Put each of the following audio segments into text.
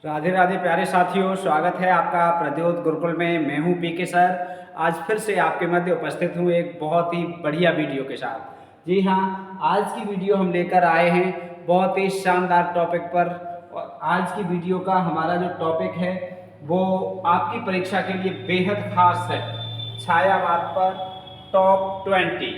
राधे राधे प्यारे साथियों, स्वागत है आपका प्रद्योत गुरुकुल में। मैं हूं पीके सर। आज फिर से आपके मध्य उपस्थित हूं एक बहुत ही बढ़िया वीडियो के साथ। जी हाँ, आज की वीडियो हम लेकर आए हैं बहुत ही शानदार टॉपिक पर। और आज की वीडियो का हमारा जो टॉपिक है वो आपकी परीक्षा के लिए बेहद खास है। छायावाद पर टॉप 20।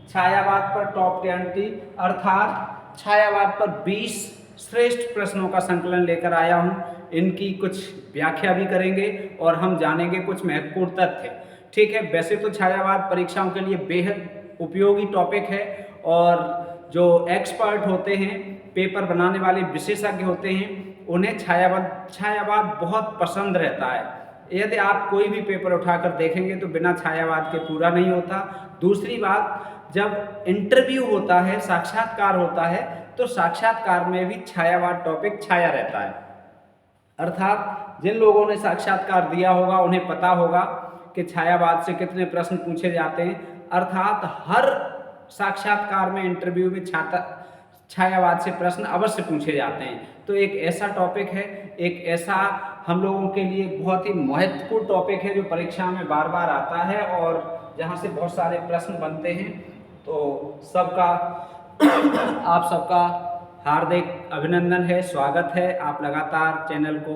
छायावाद पर टॉप 20 अर्थात छायावाद पर 20 श्रेष्ठ प्रश्नों का संकलन लेकर आया हूं। इनकी कुछ व्याख्या भी करेंगे और हम जानेंगे कुछ महत्वपूर्ण तथ्य। ठीक है, वैसे तो छायावाद परीक्षाओं के लिए बेहद उपयोगी टॉपिक है और जो एक्सपर्ट होते हैं, पेपर बनाने वाले विशेषज्ञ होते हैं, उन्हें छायावाद बहुत पसंद रहता है। यदि आप कोई भी पेपर उठाकर देखेंगे तो बिना छायावाद के पूरा नहीं होता। दूसरी बात, जब इंटरव्यू होता है, साक्षात्कार होता है, तो साक्षात्कार में भी छायावाद टॉपिक छाया रहता है। अर्थात जिन लोगों ने साक्षात्कार दिया होगा उन्हें पता होगा कि छायावाद से कितने प्रश्न पूछे जाते हैं। अर्थात हर साक्षात्कार में, इंटरव्यू में छायावाद से प्रश्न अवश्य पूछे जाते हैं। तो एक ऐसा टॉपिक है, एक ऐसा हम लोगों के लिए बहुत ही महत्वपूर्ण टॉपिक है जो परीक्षा में बार बार आता है और जहाँ से बहुत सारे प्रश्न बनते हैं। तो सबका आप सबका हार्दिक अभिनंदन है, स्वागत है। आप लगातार चैनल को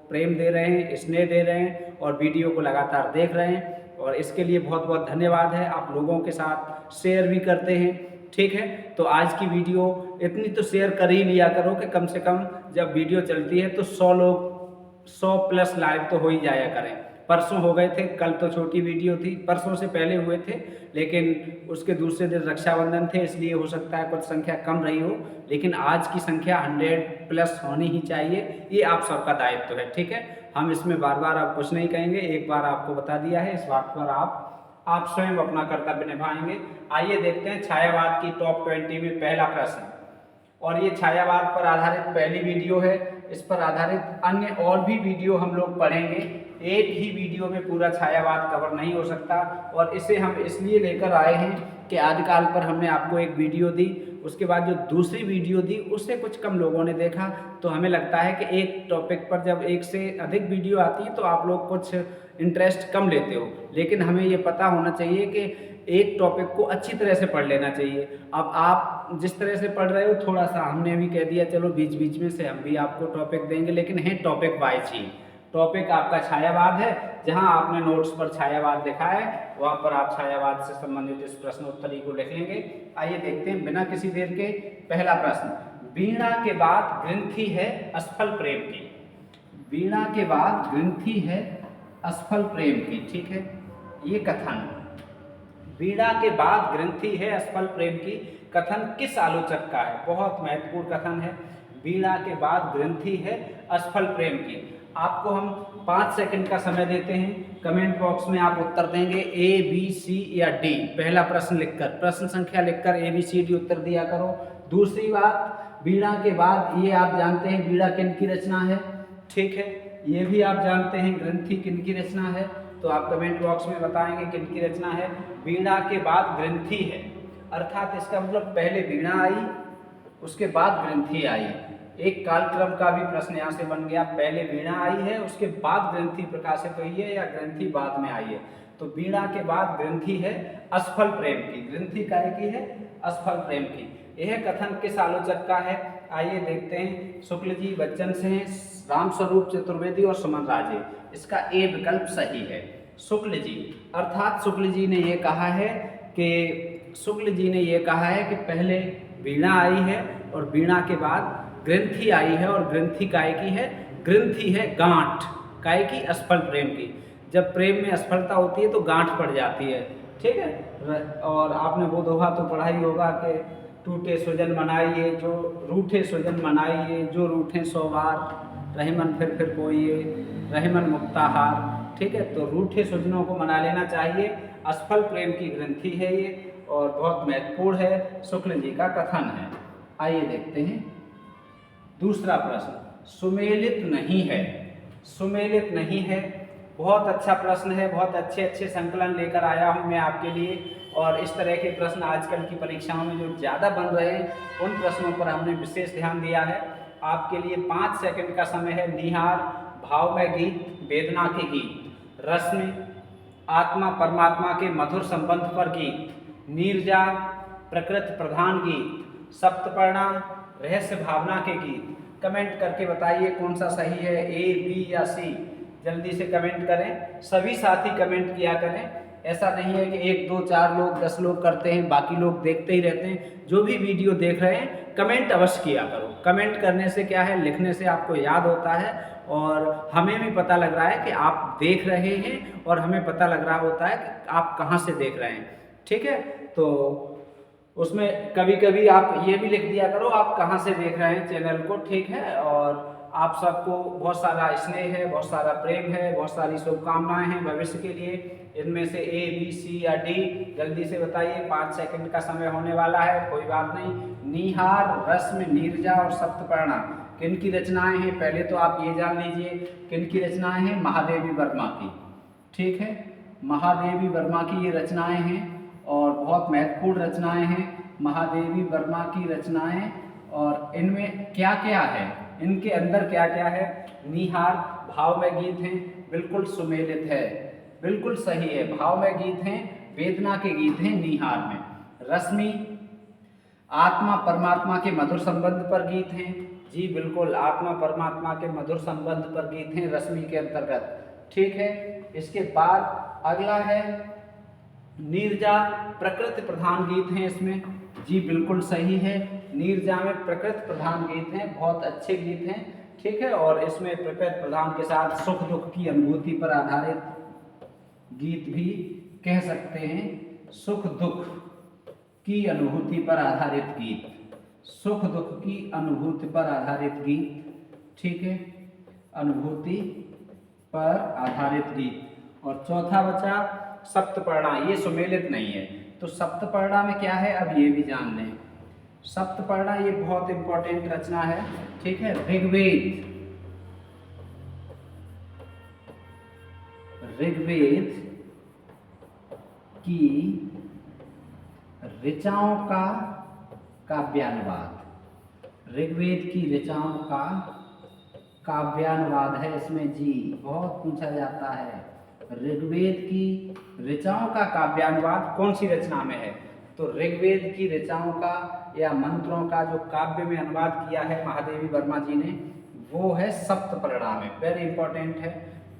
प्रेम दे रहे हैं, स्नेह दे रहे हैं और वीडियो को लगातार देख रहे हैं और इसके लिए बहुत बहुत धन्यवाद है। आप लोगों के साथ शेयर भी करते हैं। ठीक है, तो आज की वीडियो इतनी तो शेयर कर ही लिया करो कि कम से कम जब वीडियो चलती है तो 100 प्लस लाइव तो हो ही जाया करें। परसों हो गए थे, कल तो छोटी वीडियो थी, परसों से पहले हुए थे, लेकिन उसके दूसरे दिन रक्षाबंधन थे, इसलिए हो सकता है कुछ संख्या कम रही हो, लेकिन आज की संख्या 100 प्लस होनी ही चाहिए। ये आप सबका दायित्व है। ठीक है, हम इसमें बार बार आप कुछ नहीं कहेंगे, एक बार आपको बता दिया है, इस बात पर आप स्वयं अपना कर्तव्य निभाएंगे। आइए देखते हैं छायावाद की टॉप 20 में पहला प्रश्न। और ये छायावाद पर आधारित पहली वीडियो है। इस पर आधारित अन्य और भी वीडियो हम लोग पढ़ेंगे। एक ही वीडियो में पूरा छायावाद कवर नहीं हो सकता और इसे हम इसलिए लेकर आए हैं कि आदिकाल पर हमने आपको एक वीडियो दी, उसके बाद जो दूसरी वीडियो दी उससे कुछ कम लोगों ने देखा। तो हमें लगता है कि एक टॉपिक पर जब एक से अधिक वीडियो आती है तो आप लोग कुछ इंटरेस्ट कम लेते हो, लेकिन हमें ये पता होना चाहिए कि एक टॉपिक को अच्छी तरह से पढ़ लेना चाहिए। अब आप जिस तरह से पढ़ रहे हो, थोड़ा सा हमने भी कह दिया चलो बीच बीच में से हम भी आपको टॉपिक देंगे, लेकिन है टॉपिक वाइज ही। टॉपिक आपका छायावाद है, जहां आपने नोट्स पर छायावाद लिखा है वहां पर आप छायावाद से संबंधित इस प्रश्नोत्तरी को लिख लेंगे। आइए देखते हैं बिना किसी देर के पहला प्रश्न। वीणा के बाद ग्रंथि है असफल प्रेम की। वीणा के बाद ग्रंथि है असफल प्रेम की। ठीक है, ये कथन वीणा के बाद ग्रंथि है असफल प्रेम की कथन किस आलोचक का है? बहुत महत्वपूर्ण कथन है। वीणा के बाद ग्रंथि है असफल प्रेम की। आपको हम 5 सेकंड का समय देते हैं, कमेंट बॉक्स में आप उत्तर देंगे ए बी सी या डी। पहला प्रश्न लिखकर, प्रश्न संख्या लिखकर ए बी सी डी उत्तर दिया करो। दूसरी बात, वीणा के बाद ये आप जानते हैं वीणा किन की रचना है। ठीक है, ये भी आप जानते हैं ग्रंथि किन की रचना है, तो आप कमेंट बॉक्स में बताएंगे किन की रचना है। वीणा के बाद ग्रंथि है, अर्थात इसका मतलब पहले वीणा आई, उसके बाद ग्रंथि आई। एक कालक्रम का भी प्रश्न यहाँ से बन गया, पहले वीणा आई है उसके बाद ग्रंथि प्रकाशित हुई है या ग्रंथि बाद में आई है। तो वीणा के बाद ग्रंथि है असफल प्रेम की। ग्रंथि काय की है? असफल प्रेम की। यह कथन किस आलोचक का है? आइए देखते हैं। शुक्ल जी बच्चन से हैं, रामस्वरूप चतुर्वेदी और सुमन राजे। इसका ए विकल्प सही है, शुक्ल जी। अर्थात शुक्ल जी ने ये कहा है कि पहले वीणा आई है और वीणा के बाद ग्रंथि आई है और ग्रंथि काय की है? ग्रंथि है गांठ, काय की? असफल प्रेम की। जब प्रेम में असफलता होती है तो गांठ पड़ जाती है। ठीक है, और आपने वो दोहा तो पढ़ा ही होगा कि टूटे सुजन मनाइए, जो रूठे सुजन मनाइए, जो रूठे 100 बार, रहीमन फिर कोइए, रहीमन मुक्ताहार। ठीक है, तो रूठे सुजनों को मना लेना चाहिए। असफल प्रेम की ग्रंथि है ये और बहुत महत्वपूर्ण है, शुक्ल जी का कथन है। आइए देखते हैं दूसरा प्रश्न। सुमेलित नहीं है। सुमेलित नहीं है, बहुत अच्छा प्रश्न है। बहुत अच्छे अच्छे संकलन लेकर आया हूं मैं आपके लिए और इस तरह के प्रश्न आजकल की परीक्षाओं में जो ज़्यादा बन रहे हैं उन प्रश्नों पर हमने विशेष ध्यान दिया है। आपके लिए 5 सेकंड का समय है। निहार भावमय गीत, वेदना के गीत। रश्मि आत्मा परमात्मा के मधुर संबंध पर गीत। नीरजा प्रकृति प्रधान गीत। सप्तपर्णा रहस्य भावना के गीत। कमेंट करके बताइए कौन सा सही है, ए, बी या सी। जल्दी से कमेंट करें, सभी साथी कमेंट किया करें। ऐसा नहीं है कि 1 2 4 लोग 10 लोग करते हैं, बाकी लोग देखते ही रहते हैं। जो भी वीडियो देख रहे हैं कमेंट अवश्य किया करो। कमेंट करने से क्या है, लिखने से आपको याद होता है और हमें भी पता लग रहा है कि आप देख रहे हैं और हमें पता लग रहा होता है कि आप कहाँ से देख रहे हैं। ठीक है, तो उसमें कभी कभी आप ये भी लिख दिया करो आप कहाँ से देख रहे हैं चैनल को। ठीक है, और आप सबको बहुत सारा स्नेह है, बहुत सारा प्रेम है, बहुत सारी शुभकामनाएं हैं भविष्य के लिए। इनमें से ए, बी, सी या डी जल्दी से बताइए। 5 सेकंड का समय होने वाला है, कोई बात नहीं। निहार, रश्मि, नीरजा और सप्तपर्णा किन की रचनाएं हैं, पहले तो आप ये जान लीजिए किन की रचनाएं हैं। महादेवी वर्मा की। ठीक है, महादेवी वर्मा की ये रचनाएं हैं और बहुत महत्वपूर्ण रचनाएं हैं महादेवी वर्मा की रचनाएं। और इनमें क्या क्या है, इनके अंदर क्या क्या है। निहार भावमय गीत हैं, बिल्कुल सुमेलित है, बिल्कुल सही है। भावमय गीत हैं, वेदना के गीत हैं निहार में। रश्मि आत्मा परमात्मा के मधुर संबंध पर गीत हैं। जी बिल्कुल, आत्मा परमात्मा के मधुर संबंध पर गीत हैं रश्मि के अंतर्गत। ठीक है, इसके बाद अगला है नीरजा, प्रकृति प्रधान गीत हैं इसमें। जी बिल्कुल सही है, नीरजा में प्रकृति प्रधान गीत हैं, बहुत अच्छे गीत हैं। ठीक है, और इसमें प्रकृति प्रधान के साथ सुख दुख की अनुभूति पर आधारित गीत भी कह सकते हैं। सुख दुख की अनुभूति पर आधारित गीत, सुख दुख की अनुभूति पर आधारित गीत। ठीक है, अनुभूति पर आधारित गीत। और चौथा बचा सप्तपर्णा, ये सुमेलित नहीं है। तो सप्तपर्णा में क्या है अब ये भी जान लें। सप्तपर्णा ये बहुत इंपॉर्टेंट रचना है। ठीक है, ऋग्वेद, ऋग्वेद की ऋचाओं का काव्यानुवाद, ऋग्वेद की ऋचाओं का काव्यानुवाद है इसमें। जी बहुत पूछा जाता है, ऋग्वेद की ऋचाओं का काव्यानुवाद कौन सी रचना में है। तो ऋग्वेद की ऋचाओं का या मंत्रों का जो काव्य में अनुवाद किया है महादेवी वर्मा जी ने, वो है सप्तपर्णा में। वेरी इंपॉर्टेंट है।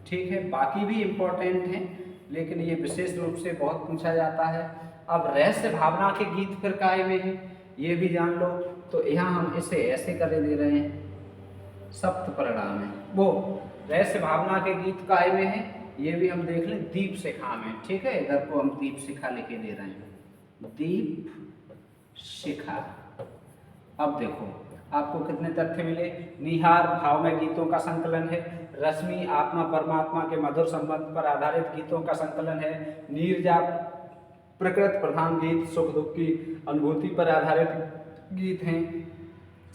ठीक है, बाकी भी इम्पोर्टेंट हैं लेकिन ये विशेष रूप से बहुत पूछा जाता है। अब रहस्य भावना के गीत फिर काहे में है ये भी जान लो। तो यहाँ हम इसे ऐसे कर दे रहे हैं सप्तपर्णा में। वो रहस्य भावना के गीत काहे में है ये भी हम देख लें, दीप शिखा में। ठीक है, इधर को हम दीप शिखा लिखे दे रहे हैं, दीप शिखा। अब देखो आपको कितने तथ्य मिले। निहार भावमय गीतों का संकलन है। रश्मि आत्मा परमात्मा के मधुर संबंध पर आधारित गीतों का संकलन है। नीरजा प्रकृति प्रधान गीत, सुख दुख की अनुभूति पर आधारित गीत हैं।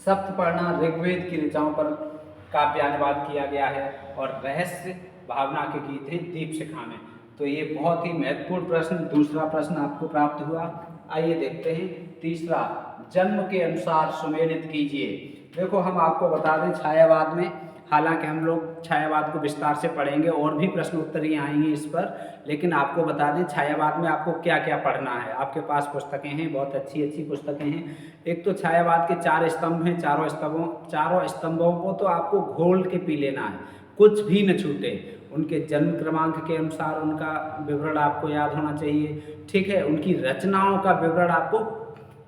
सप्तपर्णा ऋग्वेद की ऋचाओं पर काव्यानुवाद किया गया है। और रहस्य भावना के गीत हैं दीप शिखा में। तो ये बहुत ही महत्वपूर्ण प्रश्न, दूसरा प्रश्न आपको प्राप्त हुआ। आइए देखते हैं तीसरा, जन्म के अनुसार सुमेलित कीजिए। देखो हम आपको बता दें छायावाद में, हालांकि हम लोग छायावाद को विस्तार से पढ़ेंगे और भी प्रश्न उत्तर ही आएंगे इस पर, लेकिन आपको बता दें छायावाद में आपको क्या क्या पढ़ना है। आपके पास पुस्तकें हैं, बहुत अच्छी अच्छी पुस्तकें हैं। एक तो छायावाद के 4 स्तंभ हैं, चारों स्तंभों को तो आपको घोल के पी लेना है, कुछ भी न छूटे। उनके जन्म क्रमांक के अनुसार उनका विवरण आपको याद होना चाहिए। ठीक है, उनकी रचनाओं का विवरण आपको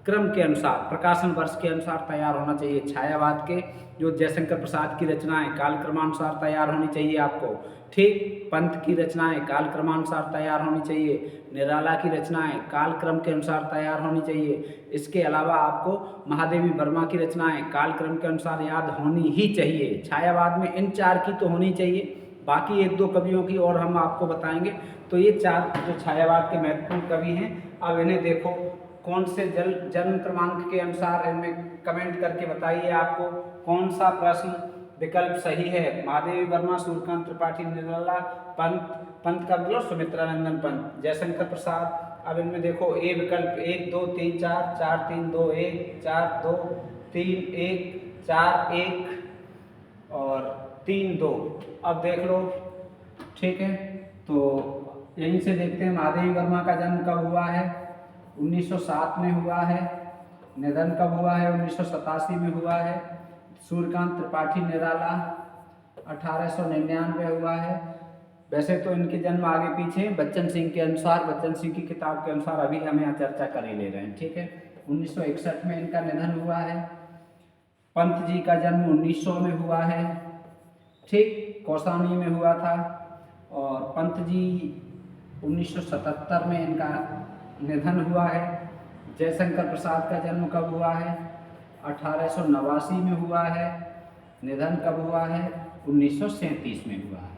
क्रम के अनुसार, प्रकाशन वर्ष के अनुसार तैयार होना चाहिए। छायावाद के जो जयशंकर प्रसाद की रचनाएं कालक्रमानुसार तैयार होनी चाहिए आपको। ठीक, पंत की रचनाएं कालक्रमानुसार तैयार होनी चाहिए। निराला की रचनाएं कालक्रम के अनुसार तैयार होनी चाहिए। इसके अलावा आपको महादेवी वर्मा की रचनाएं कालक्रम के अनुसार याद होनी ही चाहिए। छायावाद में इन 4 की तो होनी चाहिए, बाकी 1 2 कवियों की और हम आपको बताएंगे। तो ये 4 जो छायावाद के महत्वपूर्ण कवि हैं, अब इन्हें देखो कौन से जन्म क्रमांक के अनुसार, इनमें कमेंट करके बताइए आपको कौन सा प्रश्न विकल्प सही है। महादेवी वर्मा, सूर्यकांत त्रिपाठी, निराला, पंत का मतलब सुमित्रानंदन पंत, जयशंकर प्रसाद। अब इनमें देखो ए विकल्प 1 2 3 4 4 3 2 1 4 2 3 1 4 1 और 3 2। अब देख लो, ठीक है। तो यहीं से देखते हैं महादेवी वर्मा का जन्म कब हुआ है। 1907 में हुआ है। निधन कब हुआ है? 1987 में हुआ है। सूर्यकांत त्रिपाठी निराला 1899 हुआ है। वैसे तो इनके जन्म आगे पीछे बच्चन सिंह के अनुसार, बच्चन सिंह की किताब के अनुसार अभी हम यहाँ चर्चा कर ही ले रहे हैं, ठीक है। 1961 में इनका निधन हुआ है। पंत जी का जन्म 1900 में हुआ है, ठीक, कौसानी में हुआ था। और पंत जी 1977 में इनका निधन हुआ है। जयशंकर प्रसाद का जन्म कब हुआ है? 1889 में हुआ है। निधन कब हुआ है? 1937 में हुआ है,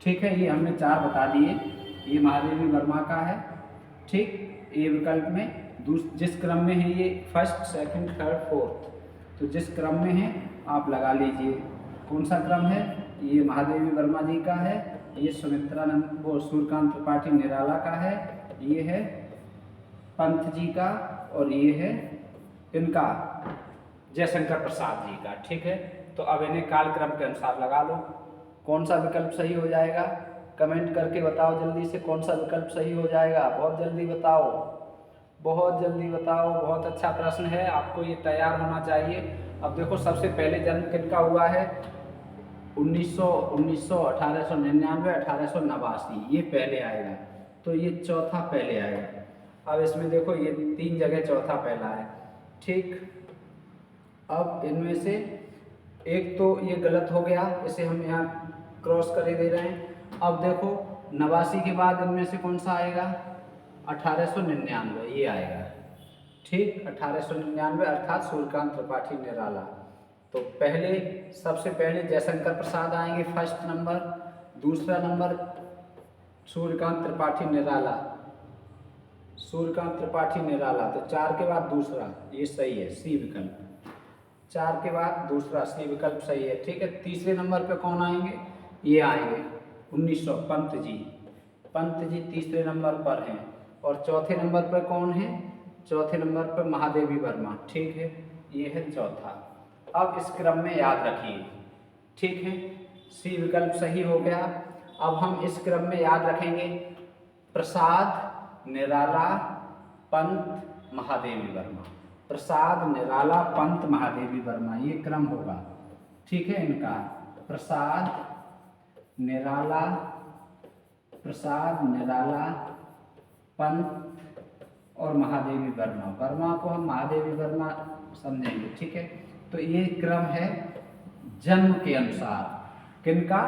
ठीक है। ये हमने 4 बता दिए। ये महादेवी वर्मा का है, ठीक। ये विकल्प में जिस क्रम में है, ये फर्स्ट सेकंड थर्ड फोर्थ, तो जिस क्रम में है आप लगा लीजिए। कौन सा क्रम है? ये महादेवी वर्मा जी का है, ये सुमित्रानंद वो सूर्यकांत त्रिपाठी निराला का है, ये है पंत जी का, और ये है इनका जयशंकर प्रसाद जी का, ठीक है। तो अब इन्हें कालक्रम के अनुसार लगा लो। कौन सा विकल्प सही हो जाएगा? कमेंट करके बताओ जल्दी से, कौन सा विकल्प सही हो जाएगा। बहुत जल्दी बताओ, बहुत जल्दी बताओ। बहुत अच्छा प्रश्न है, आपको ये तैयार होना चाहिए। अब देखो, सबसे पहले जन्म किनका हुआ है? 1900, 1899, 1889, ये पहले आएगा। तो ये चौथा पहले आएगा। अब इसमें देखो, ये 3 जगह चौथा पहला है, ठीक। अब इनमें से एक तो ये गलत हो गया, इसे हम यहाँ क्रॉस कर दे रहे हैं। अब देखो, 89 के बाद इनमें से कौन सा आएगा? 1899, ये आएगा, ठीक। 1899 अर्थात सूर्यकांत त्रिपाठी निराला। तो पहले, सबसे पहले जयशंकर प्रसाद आएंगे फर्स्ट नंबर, दूसरा नंबर सूर्यकांत त्रिपाठी निराला, सूर्यकांत त्रिपाठी निराला। तो 4 के बाद दूसरा, ये सही है, सी विकल्प। 4 के बाद दूसरा, सी विकल्प सही है, ठीक है। तीसरे नंबर पे कौन आएंगे? ये आएंगे 1900, पंत जी। पंत जी तीसरे नंबर पर हैं। और चौथे नंबर पर कौन है? चौथे नंबर पर महादेवी वर्मा, ठीक है। ये है चौथा। अब इस क्रम में याद रखिए, ठीक है। सी विकल्प सही हो गया। अब हम इस क्रम में याद रखेंगे प्रसाद, निराला, पंत, महादेवी वर्मा। प्रसाद, निराला, पंत, महादेवी वर्मा, ये क्रम होगा, ठीक है इनका। प्रसाद, निराला, प्रसाद, निराला, पंत और महादेवी वर्मा। वर्मा को हम महादेवी वर्मा समझेंगे, ठीक है। तो ये क्रम है जन्म के अनुसार, किनका?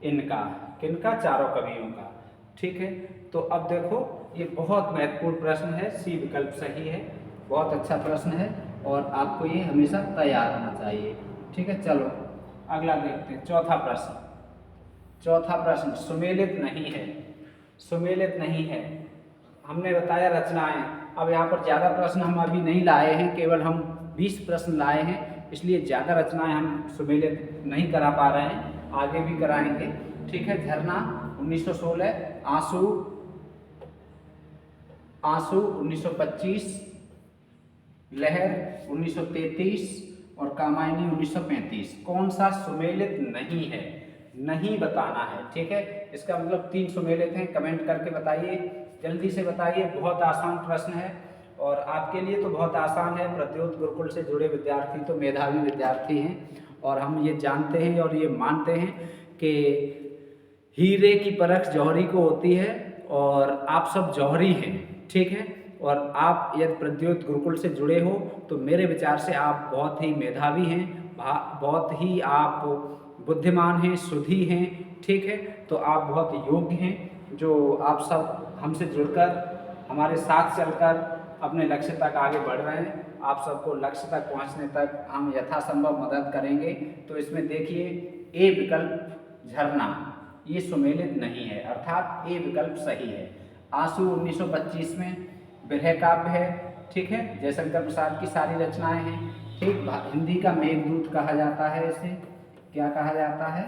इनका, किनका? चारों कवियों का, ठीक है। तो अब देखो, ये बहुत महत्वपूर्ण प्रश्न है, सी विकल्प सही है, बहुत अच्छा प्रश्न है और आपको ये हमेशा तैयार होना चाहिए, ठीक है। चलो अगला देखते हैं, चौथा प्रश्न। चौथा प्रश्न सुमेलित नहीं है, सुमेलित नहीं है। हमने बताया रचनाएं। अब यहाँ पर ज़्यादा प्रश्न हम अभी नहीं लाए हैं, केवल हम 20 प्रश्न लाए हैं, इसलिए ज़्यादा रचनाएं हम सुमेलित नहीं करा पा रहे हैं, आगे भी कराएंगे, ठीक है। झरना 1916, आंसू, आंसू 1925, लहर 1933 और कामायनी 1935। कौन सा सुमेलित नहीं है? नहीं बताना है, ठीक है। इसका मतलब 3 सुमेलित हैं, कमेंट करके बताइए, जल्दी से बताइए। बहुत आसान प्रश्न है और आपके लिए तो बहुत आसान है। प्रत्योत गुरुकुल से जुड़े विद्यार्थी तो मेधावी विद्यार्थी हैं और हम ये जानते हैं और ये मानते हैं कि हीरे की परख जौहरी को होती है और आप सब जौहरी हैं, ठीक है। और आप यदि प्रत्योत गुरुकुल से जुड़े हो तो मेरे विचार से आप बहुत ही मेधावी हैं, बहुत ही आप बुद्धिमान हैं, सुधी हैं, ठीक है। तो आप बहुत योग्य हैं, जो आप सब हमसे जुड़कर हमारे साथ चलकर अपने लक्ष्य तक आगे बढ़ रहे हैं। आप सबको लक्ष्य तक पहुंचने तक हम यथासंभव मदद करेंगे। तो इसमें देखिए, ए विकल्प झरना ये सुमेलित नहीं है, अर्थात ए विकल्प सही है। आंसू 1925 में बिरह काव्य है, ठीक है। जयशंकर प्रसाद की सारी रचनाएं हैं, ठीक। हिंदी का मेघदूत कहा जाता है इसे, क्या कहा जाता है?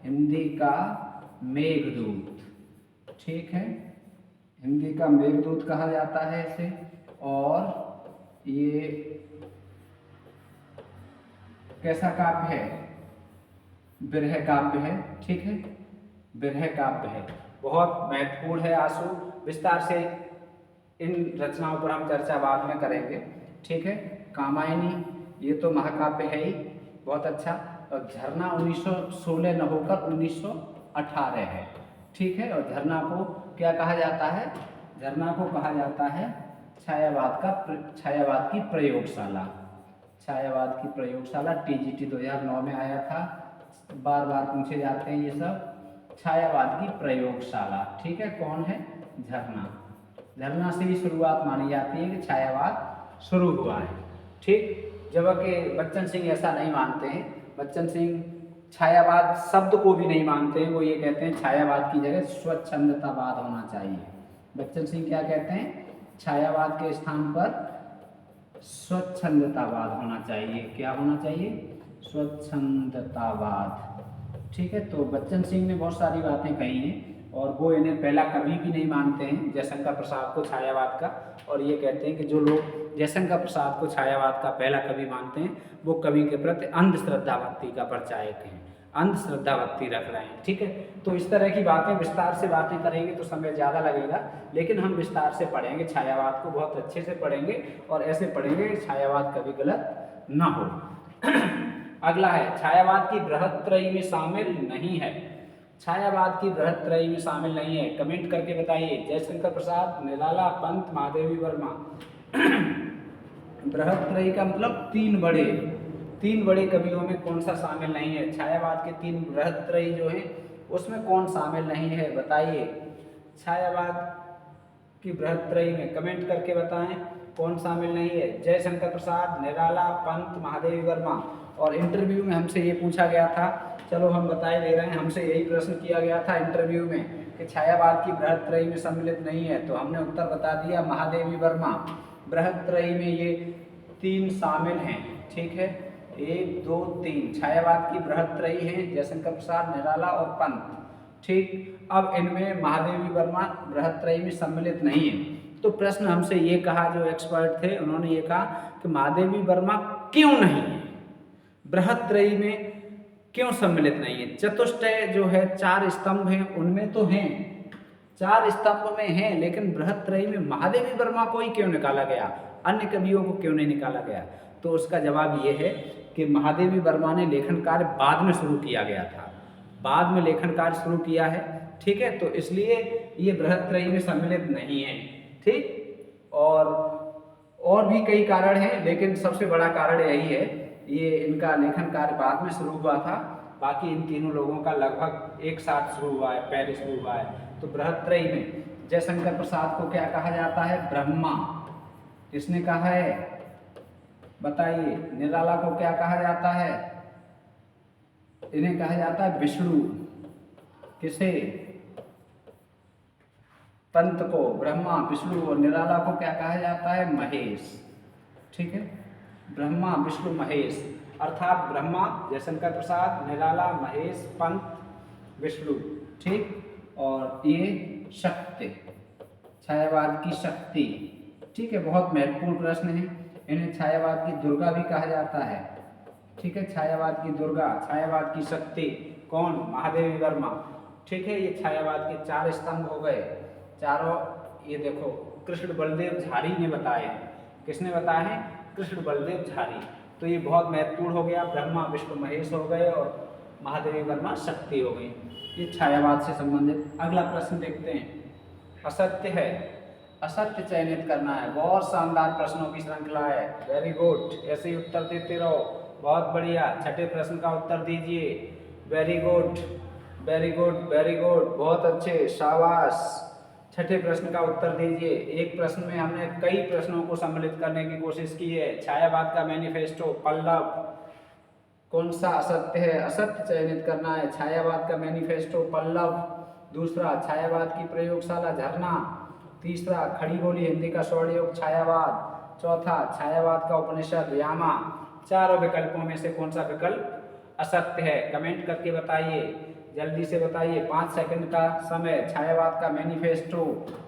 हिंदी का मेघदूत, ठीक है। हिंदी का मेघदूत कहा जाता है इसे। और ये कैसा काव्य है? विरह काव्य है। ठीक है, विरह काव्य है, बहुत महत्वपूर्ण है आंसू। विस्तार से इन रचनाओं पर हम चर्चा बाद में करेंगे। ठीक है, कामायनी ये तो महाकाव्य है ही, बहुत अच्छा। और झरना 1916 न होकर 1918 है। ठीक है, और झरना को क्या कहा जाता है? झरना को कहा जाता है छायावाद की प्रयोगशाला। छायावाद की प्रयोगशाला TGT 2009 में आया था, बार बार पूछे जाते हैं ये सब। छायावाद की प्रयोगशाला। ठीक है, कौन है? झरना। झरना से ही शुरुआत मानी जाती है कि छायावाद शुरू हुआ है। ठीक, जबकि बच्चन सिंह ऐसा नहीं मानते हैं। बच्चन सिंह छायावाद शब्द को भी नहीं मानते हैं। वो ये कहते हैं छायावाद की जगह स्वच्छंदतावाद होना चाहिए। बच्चन सिंह क्या कहते हैं? छायावाद के स्थान पर स्वच्छंदतावाद होना चाहिए। क्या होना चाहिए? स्वच्छंदतावाद। ठीक है, तो बच्चन सिंह ने बहुत सारी बातें कही हैं और वो इन्हें पहला कवि भी नहीं मानते हैं जयशंकर प्रसाद को छायावाद का। और ये कहते हैं कि जो लोग जयशंकर प्रसाद को छायावाद का पहला कवि मानते हैं वो कवि के प्रति अंधश्रद्धा भक्ति का परिचायक हैं, अंधश्रद्धा भक्ति रख रहे हैं। ठीक है, तो इस तरह की बातें विस्तार से बातें करेंगे तो समय ज़्यादा लगेगा, लेकिन हम विस्तार से पढ़ेंगे छायावाद को, बहुत अच्छे से पढ़ेंगे और ऐसे पढ़ेंगे कि छायावाद कभी गलत ना हो। अगला है छायावाद की बृहत्त्रयी में शामिल नहीं है। छायावाद की बृहत्त्रयी में शामिल नहीं है, कमेंट करके बताइए। जयशंकर प्रसाद, निराला, पंत, महादेवी वर्मा। बृहत्त्रयी का मतलब तीन बड़े कवियों में कौन सा शामिल नहीं है? छायावाद के तीन बृहत्त्रयी जो है उसमें कौन शामिल नहीं है, बताइए। छायावाद की बृहत्त्रयी में कमेंट करके बताएं कौन शामिल नहीं है। जयशंकर प्रसाद, निराला, पंत, महादेवी वर्मा। और इंटरव्यू में हमसे ये पूछा गया था, चलो हम बताए दे रहे हैं, हमसे यही प्रश्न किया गया था इंटरव्यू में कि छायावाद की बृहत्त्रयी में सम्मिलित नहीं है, तो हमने उत्तर बता दिया महादेवी वर्मा। बृहत्त्रयी में ये तीन शामिल हैं। ठीक है, 1 2 3 छायावाद की बृहत्त्रयी हैं जयशंकर प्रसाद, निराला और पंत। ठीक, अब इनमें महादेवी वर्मा बृहत्त्रयी में सम्मिलित नहीं है। तो प्रश्न हमसे ये कहा, जो एक्सपर्ट थे उन्होंने ये कहा कि महादेवी वर्मा क्यों नहीं है, बृहत्त्रयी में क्यों सम्मिलित नहीं है। चतुष्टय जो है 4 स्तंभ हैं उनमें तो हैं, 4 स्तंभ में हैं, लेकिन बृहत्त्रयी में महादेवी वर्मा को ही क्यों निकाला गया, अन्य कवियों को क्यों नहीं निकाला गया? तो उसका जवाब ये है कि महादेवी वर्मा ने लेखन कार्य बाद में शुरू किया गया था, बाद में लेखन कार्य शुरू किया है। ठीक है, तो इसलिए ये बृहत्त्रयी में सम्मिलित नहीं है। ठीक, और भी कई कारण हैं, लेकिन सबसे बड़ा कारण यही है, ये इनका लेखन कार्य बाद में शुरू हुआ था। बाकी इन तीनों लोगों का लगभग एक साथ शुरू हुआ है, पहले शुरू हुआ है। तो बृहत्त्रयी में जयशंकर प्रसाद को क्या कहा जाता है? ब्रह्मा। किसने कहा है, बताइए। निराला को क्या कहा जाता है? इन्हें कहा जाता है विष्णु। किसे? पंत को ब्रह्मा, विष्णु, और निराला को क्या कहा जाता है? महेश। ठीक है, ब्रह्मा, विष्णु, महेश, अर्थात ब्रह्मा जयशंकर प्रसाद, निराला, महेश, पंत, विष्णु। ठीक, और ये शक्ति, छायावाद की शक्ति। ठीक है, बहुत महत्वपूर्ण प्रश्न है। इन्हें छायावाद की दुर्गा भी कहा जाता है। ठीक है, छायावाद की दुर्गा, छायावाद की शक्ति कौन? महादेवी वर्मा। ठीक है, ये छायावाद के 4 स्तंभ हो गए, चारों। ये देखो, कृष्ण बलदेव झारी ने बताए। किसने बताए हैं? कृष्ण बलदेव झारी। तो ये बहुत महत्वपूर्ण हो गया, ब्रह्मा, विष्णु, महेश हो गए और महादेवी वर्मा शक्ति हो गई। ये छायावाद से संबंधित। अगला प्रश्न देखते हैं, असत्य है, असत्य चयनित करना है। बहुत शानदार प्रश्नों की श्रृंखला है, वेरी गुड, ऐसे ही उत्तर देते रहो, बहुत बढ़िया। छठे प्रश्न का उत्तर दीजिए, very good, very good, very good, बहुत अच्छे, शाबाश। छठे प्रश्न का उत्तर दीजिए। एक प्रश्न में हमने कई प्रश्नों को सम्मिलित करने की कोशिश की है। छायावाद का मैनिफेस्टो, पल्लव, कौन सा असत्य है? असत्य चयनित करना है। छायावाद का मैनिफेस्टो, पल्लव। दूसरा, छायावाद की प्रयोगशाला, झरना। तीसरा, खड़ी बोली हिंदी का स्वर्णयुग, छायावाद। चौथा, छायावाद का उपनिषद, यामा। चारों विकल्पों में से कौन सा विकल्प असत्य है? कमेंट करके बताइए, जल्दी से बताइए, 5 सेकंड का समय। छायावाद का मैनिफेस्टो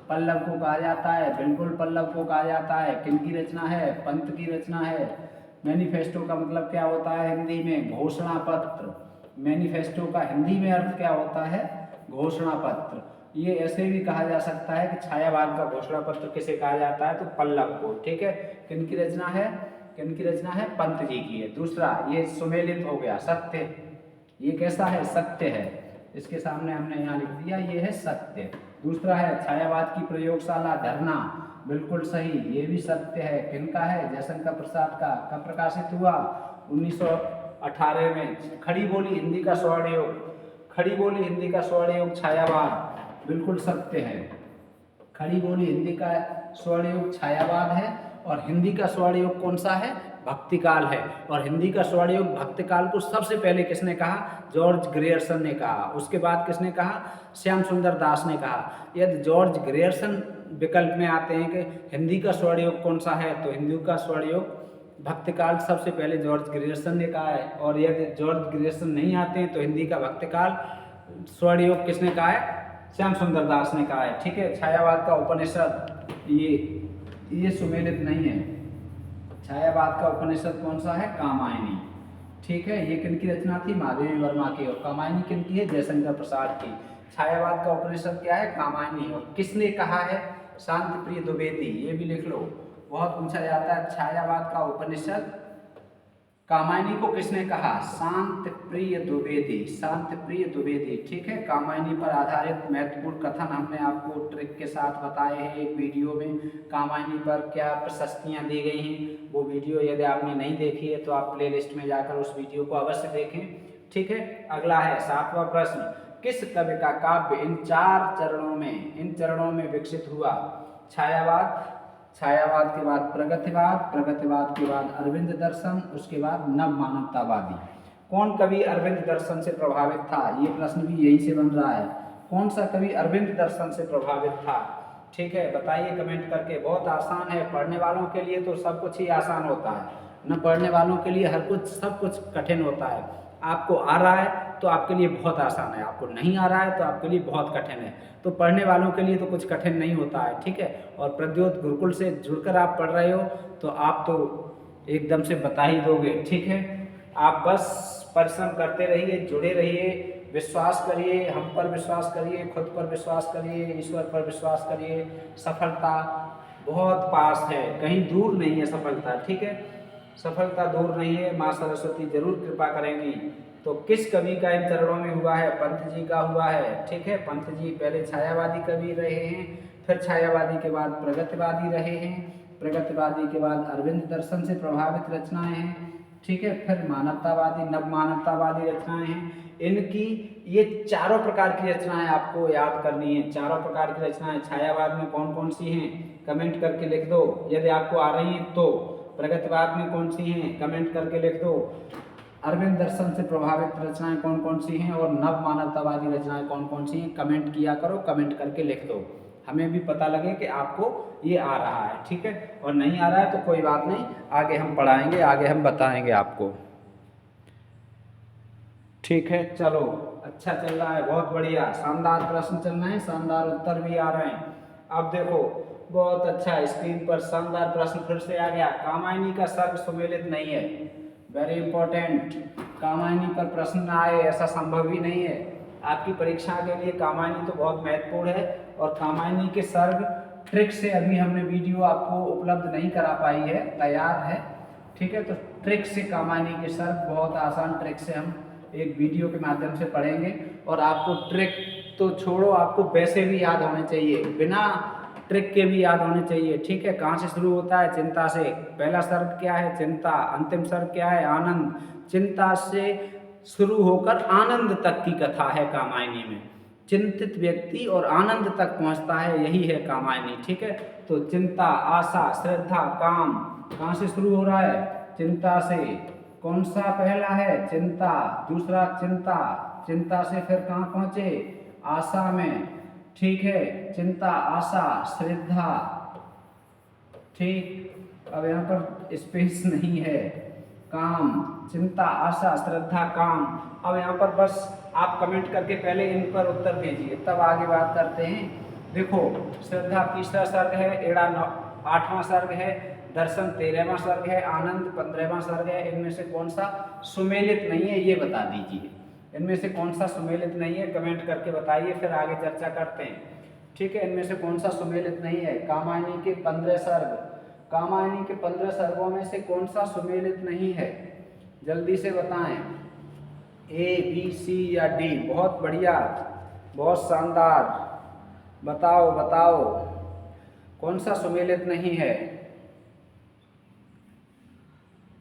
पल्लव को कहा जाता है, बिल्कुल पल्लव को कहा जाता है। किन की रचना है? पंत की रचना है। मैनिफेस्टो का मतलब क्या होता है हिंदी में? घोषणा पत्र। मैनिफेस्टो का हिंदी में अर्थ क्या होता है? घोषणा पत्र। ये ऐसे भी कहा जा सकता है कि छायावाद का घोषणा पत्र किसे कहा जाता है? तो पल्लव को। ठीक है, किनकी रचना है? किनकी रचना है? पंत जी की है। दूसरा ये सुमेलित हो गया, सत्य। ये कैसा है? सत्य है। इसके सामने हमने यहाँ लिख दिया, ये है सत्य। दूसरा है छायावाद की प्रयोगशाला धरना, बिल्कुल सही, ये भी सत्य है। किनका है? जयशंकर प्रसाद का। कब प्रकाशित हुआ? 1918 में। खड़ी बोली हिंदी का स्वर्ण योग, खड़ी बोली हिंदी का स्वर्ण योग छायावाद, बिल्कुल सत्य है। खड़ी बोली हिंदी का स्वर्ण योग छायावाद है। और हिंदी का स्वर्ण योग कौन सा है? भक्तिकाल है। और हिंदी का स्वर्ण योग भक्तिकाल को सबसे पहले किसने कहा? जॉर्ज ग्रियर्सन ने कहा। उसके बाद किसने कहा? श्याम सुंदर दास ने कहा। यदि जॉर्ज ग्रियर्सन विकल्प में आते हैं कि हिंदी का स्वर्ण योग कौन सा है, तो हिंदी का स्वर्ण योग भक्तिकाल सबसे पहले जॉर्ज ग्रियर्सन ने कहा है। और यदि जॉर्ज ग्रियर्सन नहीं आते हैं तो हिंदी का भक्तिकाल स्वर्ण योग किसने कहा है? श्याम सुंदर दास ने कहा है। ठीक है, छायावाद का उपनिषद ये सुमेलित नहीं है। छायावाद का उपनिषद कौन सा है? कामायनी। ठीक है, ये किनकी रचना थी? महादेवी वर्मा की। और कामायनी किनकी है? जयशंकर प्रसाद की। छायावाद का उपनिषद क्या है? कामायनी। और किसने कहा है? शांति प्रिय द्विवेदी। ये भी लिख लो, बहुत पूछा जाता है। छायावाद का उपनिषद कामायनी को किसने कहा? शांति प्रिय द्विवेदी। शांति प्रिय द्विवेदी। ठीक है, कामायनी पर आधारित महत्वपूर्ण कथन हमने आपको ट्रिक के साथ बताए हैं एक वीडियो में। कामायनी पर क्या प्रशस्तियां दी गई हैं, वो वीडियो यदि आपने नहीं देखी है तो आप प्लेलिस्ट में जाकर उस वीडियो को अवश्य देखें। ठीक है, अगला है 7वां प्रश्न। किस कवि का काव्य इन चरणों में विकसित हुआ? छायावाद, छायावाद के बाद प्रगतिवाद, प्रगतिवाद के बाद अरविंद दर्शन, उसके बाद नव मानवतावादी। कौन कवि अरविंद दर्शन से प्रभावित था? ये प्रश्न भी यही से बन रहा है। कौन सा कवि अरविंद दर्शन से प्रभावित था? ठीक है, बताइए कमेंट करके। बहुत आसान है, पढ़ने वालों के लिए तो सब कुछ ही आसान होता है, न पढ़ने वालों के लिए सब कुछ कठिन होता है। आपको आ रहा है तो आपके लिए बहुत आसान है, आपको नहीं आ रहा है तो आपके लिए बहुत कठिन है। तो पढ़ने वालों के लिए तो कुछ कठिन नहीं होता है। ठीक है, और प्रद्योत गुरुकुल से जुड़कर आप पढ़ रहे हो तो आप तो एकदम से बता ही दोगे। ठीक है, आप बस परिश्रम करते रहिए, जुड़े रहिए, विश्वास करिए, हम पर विश्वास करिए, खुद पर विश्वास करिए, ईश्वर पर विश्वास करिए। सफलता बहुत पास है, कहीं दूर नहीं है सफलता। ठीक है, सफलता दूर नहीं है, माँ सरस्वती जरूर कृपा करेंगी। तो किस कवि का इन चरणों में हुआ है? पंत जी का हुआ है। ठीक है, पंत जी पहले छायावादी कवि रहे हैं, फिर छायावादी के बाद प्रगतिवादी रहे हैं, प्रगतिवादी के बाद अरविंद दर्शन से प्रभावित रचनाएं हैं। ठीक है, फिर मानवतावादी, नव मानवतावादी रचनाएं हैं। इनकी ये चारों प्रकार की रचनाएं आपको याद करनी है। चारों प्रकार की रचनाएं छायावाद में कौन कौन सी हैं? कमेंट करके लिख दो यदि आपको आ रही हैं तो। प्रगतिवाद में कौन सी हैं? कमेंट करके लिख दो। अरविंद दर्शन से प्रभावित रचनाएं कौन कौन सी हैं और नव मानवतावादी रचनाएं कौन कौन सी हैं? कमेंट किया करो, कमेंट करके लिख दो, हमें भी पता लगे कि आपको ये आ रहा है। ठीक है, और नहीं आ रहा है तो कोई बात नहीं, आगे हम पढ़ाएंगे, आगे हम बताएंगे आपको। ठीक है, चलो अच्छा चल रहा है, बहुत बढ़िया, शानदार प्रश्न चल रहे हैं, शानदार उत्तर भी आ रहे हैं। अब देखो, बहुत अच्छा, स्क्रीन पर शानदार प्रश्न फिर से आ गया। कामायनी का सर्ग सुमेलित नहीं है, वेरी इंपॉर्टेंट। कामायनी पर प्रश्न आए ऐसा संभव ही नहीं है। आपकी परीक्षा के लिए कामायनी तो बहुत महत्वपूर्ण है। और कामायनी के सर्ग ट्रिक से अभी हमने वीडियो आपको उपलब्ध नहीं करा पाई है, तैयार है। ठीक है, तो ट्रिक से कामायनी के सर्ग बहुत आसान ट्रिक से हम एक वीडियो के माध्यम से पढ़ेंगे। और आपको ट्रिक तो छोड़ो, आपको वैसे भी याद होने चाहिए, बिना ट्रिक के भी याद होने चाहिए। ठीक है, कहाँ से शुरू होता है? चिंता से। पहला सर्ग क्या है? चिंता। अंतिम सर्ग क्या है? आनंद। चिंता से शुरू होकर आनंद तक की कथा है कामायनी में। चिंतित व्यक्ति और आनंद तक पहुंचता है, यही है कामायनी। ठीक है, तो चिंता, आशा, श्रद्धा, काम, कहाँ से शुरू हो रहा है? चिंता से। कौन सा पहला है? चिंता। दूसरा चिंता, चिंता से फिर कहाँ पहुंचे? आशा में। ठीक है, चिंता, आशा, श्रद्धा। ठीक, अब यहाँ पर स्पेस नहीं है। काम, चिंता, आशा, श्रद्धा, काम। अब यहाँ पर बस आप कमेंट करके पहले इन पर उत्तर दीजिए, तब आगे बात करते हैं। देखो, श्रद्धा तीसरा सर्ग है, एड़ा 8वां सर्ग है, दर्शन 13वां सर्ग है, आनंद 15वां सर्ग है। इनमें से कौन सा सुमेलित नहीं है ये बता दीजिए। इनमें से कौन सा सुमेलित नहीं है कमेंट करके बताइए, फिर आगे चर्चा करते हैं। ठीक है, इनमें से कौन सा सुमेलित नहीं है? कामायनी के 15 सर्ग, कामायनी के 15 सर्गों में से कौन सा सुमेलित नहीं है? जल्दी से बताएं, ए बी सी या डी? बहुत बढ़िया, बहुत शानदार, बताओ बताओ कौन सा सुमेलित नहीं है?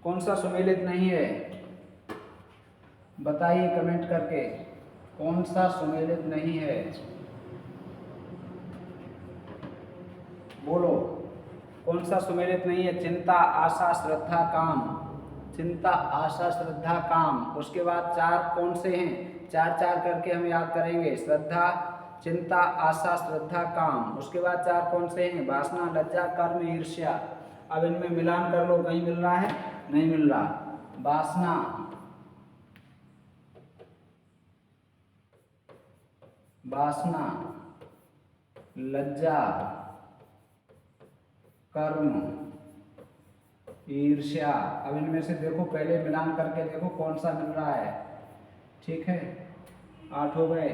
कौन सा सुमेलित नहीं है बताइए कमेंट करके, कौन सा सुमेलित नहीं है? बोलो कौन सा सुमेलित नहीं है? चिंता, आशा, श्रद्धा, काम। चिंता, आशा, श्रद्धा, काम। उसके बाद 4 कौन से हैं? 4 करके हम याद करेंगे। श्रद्धा, चिंता, आशा, श्रद्धा, काम। उसके बाद 4 कौन से हैं? वासना, लज्जा, कर्म, ईर्ष्या। अब इनमें मिलान कर लो, कहीं मिल रहा है? नहीं मिल रहा। वासना, वासना, लज्जा, कर्म, ईर्ष्या। अब इनमें से देखो, पहले मिलान करके देखो कौन सा मिल रहा है। ठीक है, 8 हो गए।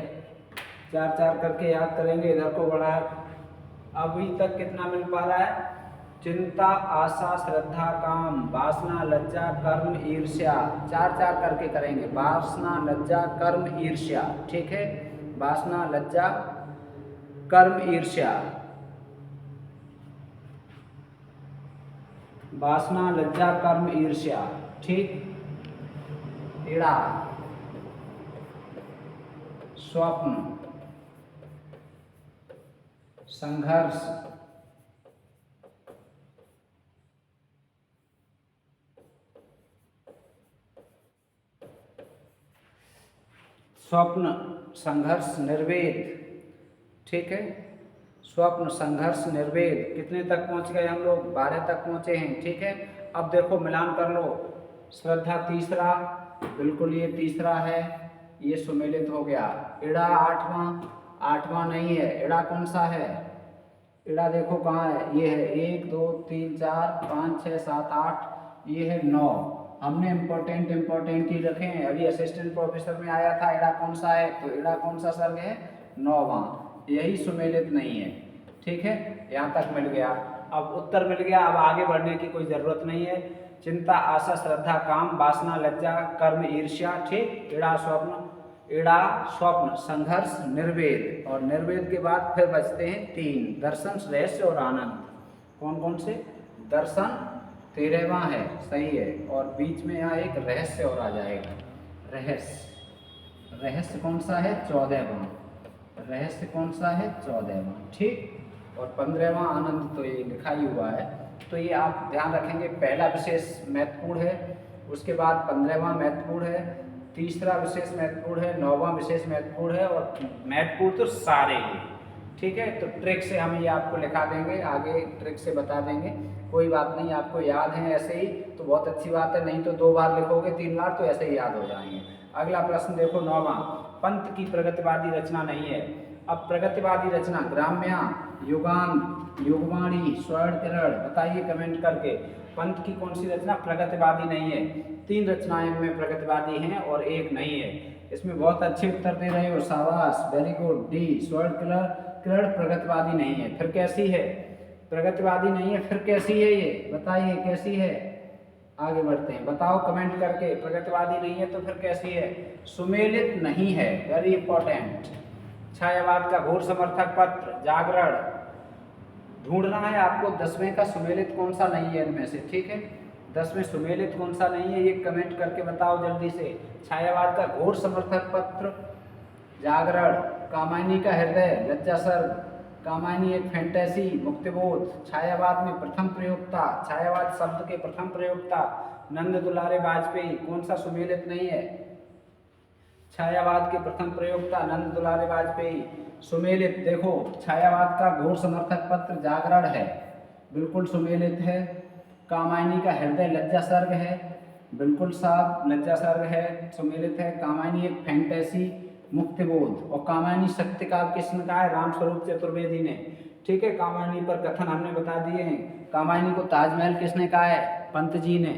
4 करके याद करेंगे, इधर को बढ़ा। अभी तक कितना मिल पा रहा है? चिंता, आशा, श्रद्धा, काम, वासना, लज्जा, कर्म, ईर्ष्या। 4 करके करेंगे। वासना, लज्जा, कर्म, ईर्ष्या। ठीक है, वासना, लज्जा, कर्म, ईर्ष्या। वासना, लज्जा, कर्म, ईर्ष्या। ठीक, ईड़ा, स्वप्न, संघर्ष, स्वप्न, संघर्ष, निर्वेद। ठीक है, स्वप्न, संघर्ष, निर्वेद। कितने तक पहुंच गए हम लोग? 12 तक पहुंचे हैं। ठीक है, अब देखो मिलान कर लो। श्रद्धा तीसरा, बिल्कुल ये तीसरा है, ये सुमेलित हो गया। इड़ा 8वां नहीं है। इड़ा कौन सा है? इड़ा देखो कहाँ है? ये है 1 2 3 4 5 6 7 8, ये है 9। हमने इम्पोर्टेंट ही रखे हैं। अभी असिस्टेंट प्रोफेसर में आया था इड़ा कौन सा है, तो इड़ा कौन सा सर्ग है? 9वां। यही सुमेलित नहीं है। ठीक है, यहाँ तक मिल गया। अब उत्तर मिल गया, अब आगे बढ़ने की कोई ज़रूरत नहीं है। चिंता, आशा, श्रद्धा, काम, वासना, लज्जा, कर्म, ईर्ष्या। ठीक, इड़ा स्वप्न, संघर्ष, निर्वेद। और निर्वेद के बाद फिर बचते हैं 3, दर्शन, रहस्य और आनंद। कौन कौन से? दर्शन 13वां है, सही है, और बीच में यहाँ एक रहस्य और आ जाएगा। रहस्य कौन सा है? 14वां। रहस्य कौन सा है? 14वां। ठीक, और 15वां आनंद तो ये लिखा ही हुआ है, तो ये आप ध्यान रखेंगे। पहला विशेष महत्वपूर्ण है, उसके बाद 15वां महत्वपूर्ण है, तीसरा विशेष महत्वपूर्ण है, 9वां विशेष महत्वपूर्ण है, और महत्वपूर्ण तो सारे ही। ठीक है, तो ट्रिक से हम ये आपको लिखा देंगे, आगे ट्रिक से बता देंगे। कोई बात नहीं, आपको याद है ऐसे ही तो बहुत अच्छी बात है, नहीं तो 2 बार लिखोगे 3 बार तो ऐसे ही याद हो जाएंगे। अगला प्रश्न देखो 9वां, पंत की प्रगतिवादी रचना नहीं है। अब प्रगतिवादी रचना ग्राम्या, युगांत, युगवाणी, स्वर्ण किरण। बताइए कमेंट करके, पंत की कौन सी रचना प्रगतिवादी नहीं है? 3 रचनाएं में प्रगतिवादी हैं और 1 नहीं है। इसमें बहुत अच्छे उत्तर दे रहे हो, शाबाश, वेरी गुड। डी, स्वर्ण किरण प्रगतिवादी नहीं है। फिर कैसी है? प्रगतिवादी नहीं है, फिर कैसी है ये? बताइए कैसी है? आगे बढ़ते हैं, बताओ कमेंट करके। प्रगतिवादी नहीं है तो फिर कैसी है? सुमेलित नहीं है, वेरी इंपॉर्टेंट। छायावाद का घोर समर्थक पत्र, जागरण। ढूंढना है आपको 10वें का सुमेलित कौन सा नहीं है इनमें से। ठीक है, 10वें सुमेलित कौन सा नहीं है ये कमेंट करके बताओ जल्दी से। छायावाद का घोर समर्थक पत्र, जागरण, कामायनी का हृदय, लज्जा सर्ग, कामायनी एक फैंटेसी, मुक्तिबोध। छायावाद में प्रथम प्रयोक्ता, छायावाद शब्द के प्रथम प्रयोक्ता नंद दुलारे वाजपेयी। कौन सा सुमेलित नहीं है? छायावाद के प्रथम प्रयोक्ता नंद दुलारे वाजपेयी। सुमेलित देखो, छायावाद का घोर समर्थक पत्र जागरण है, बिल्कुल सुमेलित है। कामायनी का हृदय लज्जा सर्ग है, बिल्कुल साफ, लज्जा सर्ग है, सुमेलित है। कामायनी एक फैंटेसी, मुक्तिबोध। और कामायनी सत्यकाल किसने कहा है? रामस्वरूप चतुर्वेदी ने। ठीक है। कामायनी पर कथन हमने बता दिए हैं। कामायनी को ताजमहल किसने कहा है? पंत जी ने।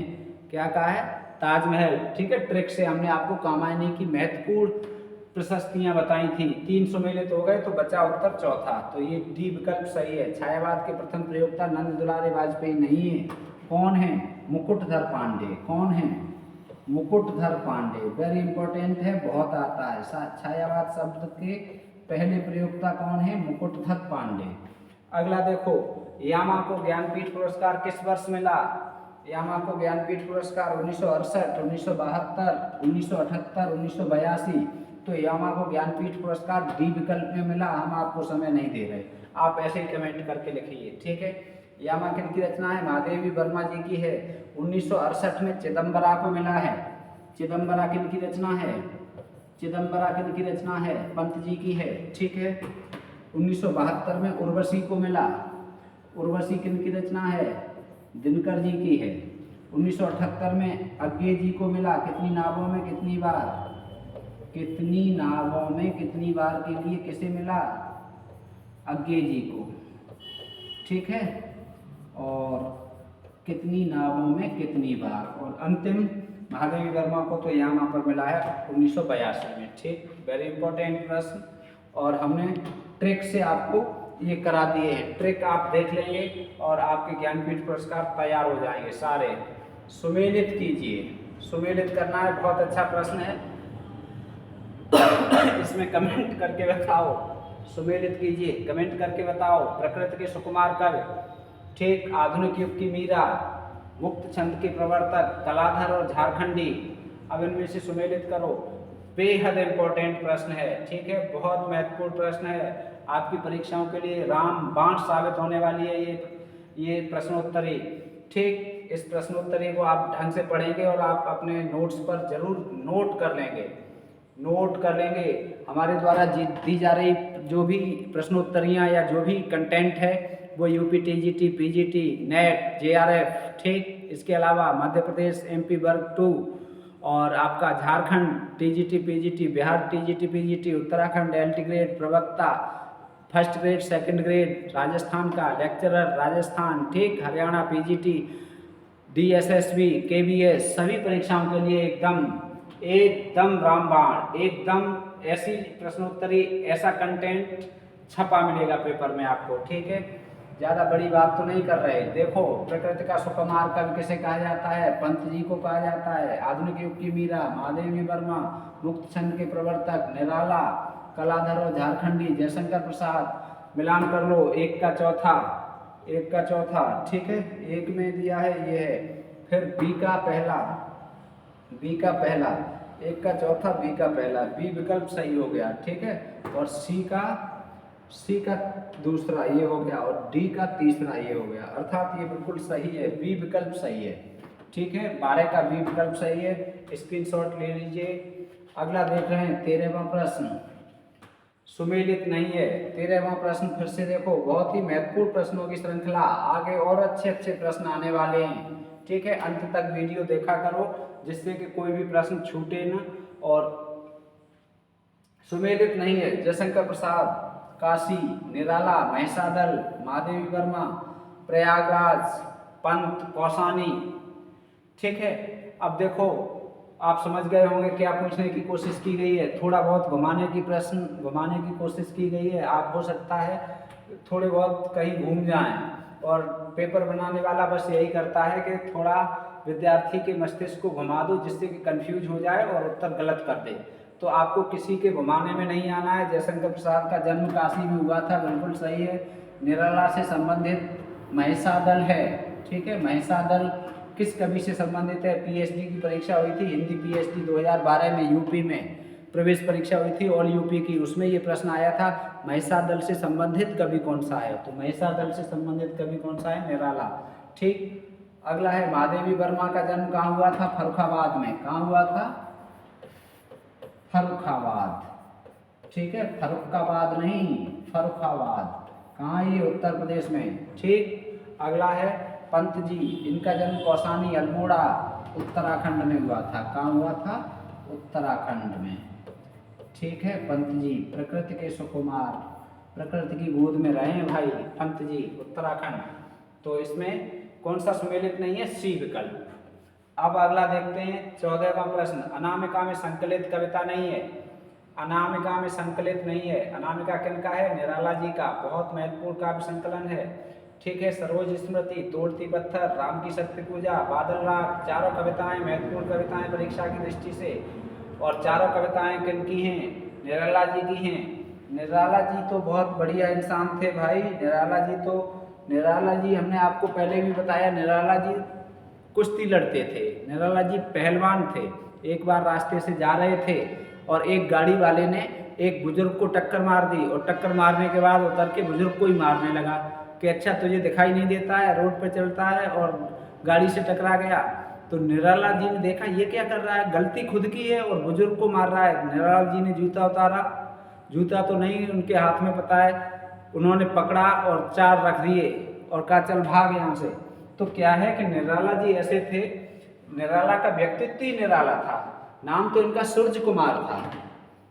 क्या कहा है? ताजमहल। ठीक है। ट्रिक से हमने आपको कामायनी की महत्वपूर्ण प्रशस्तियां बताई थी। 3 सुमेलित हो गए तो बचा उत्तर चौथा, तो ये डी विकल्प सही है। छायावाद के प्रथम प्रयोक्ता नंद दुलारे वाजपेयी नहीं है। कौन है? मुकुटधर पांडे। कौन है? मुकुटधर पांडे। वेरी इंपॉर्टेंट है, बहुत आता है। छायावाद शब्द के पहले प्रयोक्ता कौन है? मुकुटधर पांडे। अगला देखो, यामा को ज्ञानपीठ पुरस्कार किस वर्ष मिला? यामा को ज्ञानपीठ पुरस्कार 1968, 1972, 1978, 1982। तो यामा को ज्ञानपीठ पुरस्कार डी विकल्प में मिला। हम आपको समय नहीं दे रहे, आप ऐसे ही कमेंट करके लिखिए। ठीक है। यामा किनकी रचना है? महादेवी वर्मा जी की है। 1968 में चिदम्बरा को मिला है। चिदम्बरा किनकी रचना है? चिदम्बरा किनकी रचना है? पंत जी की है। ठीक है। 1972 में उर्वशी को मिला। उर्वशी किनकी रचना है? दिनकर जी की है। 1978 में अज्ञे जी को मिला। कितनी नावों में कितनी बार? कितनी नावों में कितनी बार के लिए किसे मिला? अज्ञे जी को। ठीक है। और कितनी नावों में कितनी बार। और अंतिम महादेवी वर्मा को तो यामा पर मिला है 1982 में। ठीक। वेरी इंपॉर्टेंट प्रश्न। और हमने ट्रिक से आपको ये करा दिए हैं। ट्रिक आप देख लेंगे और आपके ज्ञानपीठ पुरस्कार तैयार हो जाएंगे सारे। सुमेलित कीजिए। सुमेलित करना है, बहुत अच्छा प्रश्न है। इसमें कमेंट करके बताओ। सुमेलित कीजिए, कमेंट करके बताओ। प्रकृति के सुकुमार कवि। ठीक। आधुनिक युग की मीरा। मुक्त छंद के प्रवर्तक कलाधर और झारखंडी। अब इनमें से सुमेलित करो। बेहद इंपॉर्टेंट प्रश्न है। ठीक है। बहुत महत्वपूर्ण प्रश्न है। आपकी परीक्षाओं के लिए रामबाण साबित होने वाली है ये प्रश्नोत्तरी। ठीक। इस प्रश्नोत्तरी को आप ढंग से पढ़ेंगे और आप अपने नोट्स पर जरूर नोट कर लेंगे। नोट कर लेंगे। हमारे द्वारा दी जा रही जो भी प्रश्नोत्तरियाँ या जो भी कंटेंट है वो UP TGT, PGT, net, JRF. ठीक। इसके अलावा मध्य प्रदेश एमपी वर्ग 2 और आपका Jharkhand TGT, PGT, Bihar TGT, PGT, Uttarakhand LT grade प्रवक्ता first grade, second grade, Rajasthan का लेक्चरर राजस्थान। ठीक। हरियाणा पीजीटी, डीएसएसबी, केवीएस, सभी परीक्षाओं के लिए एकदम रामबाण, एकदम ऐसी प्रश्नोत्तरी, ऐसा कंटेंट छपा मिलेगा पेपर में आपको। ठीक है। ज़्यादा बड़ी बात तो नहीं कर रहे। देखो, प्रकृति का सुकुमार कवि किसे कहा जाता है? पंत जी को कहा जाता है। आधुनिक युग की मीरा महादेवी वर्मा। मुक्त छंद के प्रवर्तक निराला, कलाधर और झारखंडी जयशंकर प्रसाद। मिलान कर लो, एक का चौथा, एक का चौथा। ठीक है। एक में दिया है ये है। फिर बी का पहला, बी का पहला, एक का चौथा, बी का पहला। बी विकल्प सही हो गया। ठीक है। और सी का दूसरा ये हो गया और डी का तीसरा ये हो गया। अर्थात ये बिल्कुल सही है, बी विकल्प सही है। ठीक है। 12 का बी विकल्प सही है। स्क्रीनशॉट ले लीजिए। अगला देख रहे हैं 13वां प्रश्न। सुमेलित नहीं है। 13वां प्रश्न फिर से देखो, बहुत ही महत्वपूर्ण प्रश्नों की श्रृंखला। आगे और अच्छे अच्छे प्रश्न आने वाले हैं। ठीक है। अंत तक वीडियो देखा करो जिससे कि कोई भी प्रश्न छूटे न। और सुमेलित नहीं है। जयशंकर प्रसाद, काशी, निराला, महिषादल, महादेवी वर्मा, प्रयागराज, पंत, कौसानी। ठीक है। अब देखो, आप समझ गए होंगे क्या पूछने की कोशिश की गई है। थोड़ा बहुत घुमाने की कोशिश की गई है। आप हो सकता है थोड़े बहुत कहीं घूम जाएं, और पेपर बनाने वाला बस यही करता है कि थोड़ा विद्यार्थी के मस्तिष्क को घुमा दो जिससे कि कंफ्यूज हो जाए और उत्तर गलत कर दे। तो आपको किसी के घुमाने में नहीं आना है। जयशंकर प्रसाद का जन्म काशी में हुआ था, बिल्कुल सही है। निराला से संबंधित महिषादल है। ठीक है। महिषादल किस कवि से संबंधित है? पीएचडी की परीक्षा हुई थी, हिंदी पीएचडी 2012 में यूपी में प्रवेश परीक्षा हुई थी, ऑल यूपी की। उसमें ये प्रश्न आया था, महिषादल से संबंधित कवि कौन सा है? तो महिषादल से संबंधित कवि कौन सा है? निराला। ठीक। अगला है महादेवी वर्मा का जन्म कहाँ हुआ था? फर्रुखाबाद में। कहाँ हुआ था? फर्रुखाबाद। ठीक है। फर्रुखाबाद नहीं, फर्रुखाबाद। कहाँ? ये उत्तर प्रदेश में। ठीक। अगला है पंत जी, इनका जन्म कौसानी, अल्मोड़ा, उत्तराखंड में हुआ था। कहाँ हुआ था? उत्तराखंड में। ठीक है। पंत जी प्रकृति के सुकुमार, प्रकृति की गोद में रहे हैं भाई पंत जी, उत्तराखंड। तो इसमें कौन सा सुमेलित नहीं है? सी विकल्प। अब अगला देखते हैं 14वां प्रश्न। अनामिका में संकलित कविता नहीं है। अनामिका में संकलित नहीं है। अनामिका किनका है? निराला जी का। बहुत महत्वपूर्ण काव्य संकलन है। ठीक है। सरोज स्मृति, तोड़ती पत्थर, राम की शक्ति पूजा, बादल राग, चारों कविताएं महत्वपूर्ण कविताएं परीक्षा की दृष्टि से। और चारों कविताएं किनकी हैं? निराला जी की हैं। निराला जी तो बहुत बढ़िया इंसान थे भाई। निराला जी हमने आपको पहले भी बताया, निराला जी कुश्ती लड़ते थे। निराला जी पहलवान थे। एक बार रास्ते से जा रहे थे और एक गाड़ी वाले ने एक बुजुर्ग को टक्कर मार दी, और टक्कर मारने के बाद उतर के बुजुर्ग को ही मारने लगा कि अच्छा तुझे दिखाई नहीं देता है, रोड पे चलता है और गाड़ी से टकरा गया। तो निराला जी ने देखा ये क्या कर रहा है, गलती खुद की है और बुजुर्ग को मार रहा है। निराला जी ने जूता उतारा, जूता तो नहीं उनके हाथ में पता है, उन्होंने पकड़ा और 4 रख दिए और कहा चल भाग यहाँ से। तो क्या है कि निराला जी ऐसे थे, निराला का व्यक्तित्व ही निराला था। नाम तो इनका सूर्य कुमार था।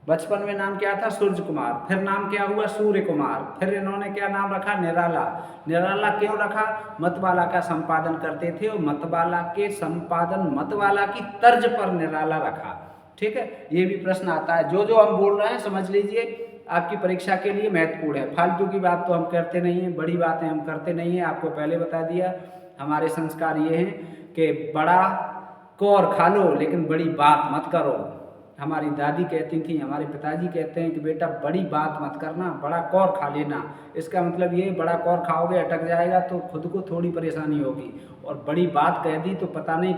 बचपन में नाम क्या था? सूर्य कुमार। फिर नाम क्या हुआ? सूर्य कुमार। फिर इन्होंने क्या नाम रखा? निराला। निराला क्यों रखा? मतवाला का संपादन करते थे और मतवाला के संपादन, मतवाला की तर्ज पर निराला रखा। ठीक है। ये भी प्रश्न आता है। जो जो हम बोल रहे हैं समझ लीजिए, आपकी परीक्षा के लिए महत्वपूर्ण है। फालतू की बात तो हम करते नहीं हैं, बड़ी बातें हम करते नहीं हैं। आपको पहले बता दिया, हमारे संस्कार ये हैं कि बड़ा कौर खा लो लेकिन बड़ी बात मत करो। हमारी दादी कहती थी, हमारे पिताजी कहते हैं कि बेटा बड़ी बात मत करना, बड़ा कौर खा लेना। इसका मतलब ये, बड़ा कौर खाओगे अटक जाएगा तो खुद को थोड़ी परेशानी होगी, और बड़ी बात कह दी तो पता नहीं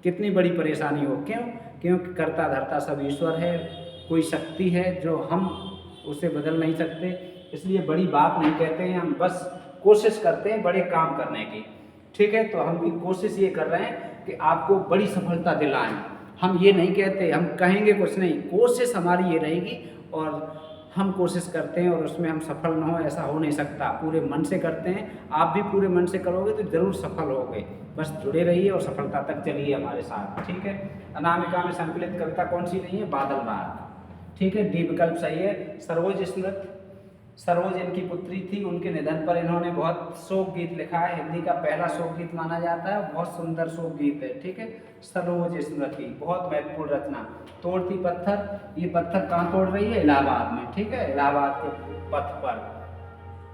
कितनी बड़ी परेशानी हो। क्यों? क्योंकि करता धरता सब ईश्वर है, कोई शक्ति है जो हम उसे बदल नहीं सकते। इसलिए बड़ी बात नहीं कहते हैं, हम बस कोशिश करते हैं बड़े काम करने की। ठीक है। तो हम भी कोशिश ये कर रहे हैं कि आपको बड़ी सफलता दिलाएं। हम ये नहीं कहते, हम कहेंगे कुछ नहीं, कोशिश हमारी ये रहेगी और हम कोशिश करते हैं और उसमें हम सफल ना हो ऐसा हो नहीं सकता। पूरे मन से करते हैं, आप भी पूरे मन से करोगे तो जरूर सफल होगे। बस जुड़े रहिए और सफलता तक चलिए हमारे साथ। ठीक है। अनामिका में संकलित कविता कौन सी नहीं है? बादल राग। ठीक है। डी विकल्प सही है। सरोज स्मृति, सरोज इनकी पुत्री थी, उनके निधन पर इन्होंने बहुत शोक गीत लिखा है। हिंदी का पहला शोक गीत माना जाता है, बहुत सुंदर शोक गीत है। ठीक है। सरोज स्मृति बहुत महत्वपूर्ण रचना। तोड़ती पत्थर, ये पत्थर कहाँ तोड़ रही है? इलाहाबाद में। ठीक है। इलाहाबाद के पथ पर